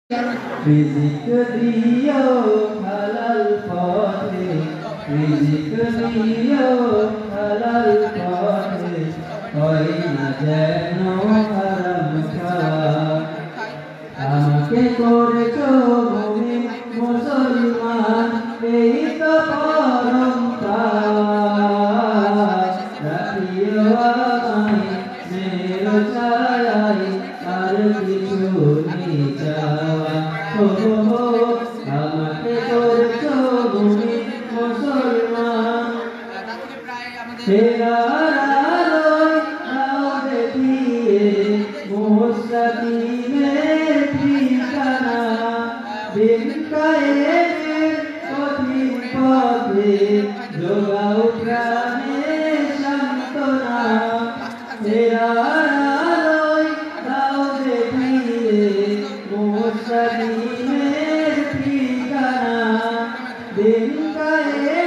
রিজিক দিও হালাল পথে, রিজিক দিও হালাল পথে, হয় না যেন হারাম খাওয়া। আমাকে করেছো মুমিন মুসলমান, এই তো পরম পাওয়া। রাখিও আমায় মেরো ছায়ায়, আর কিছু নেই চাওয়া। আমাকে করেছো মুমিন মুসলমান, তেরার আলোয় দাও দেখিয়ে মুস্তাকিমের ঠিকানা। দিন কায়েমের কঠিন পথে যোগাও প্রাণে সান্ত্বনা। তেরার আলোয় দাও দেখিয়ে মুস্তাকিমের ঠিকানা। দিন কায়েমের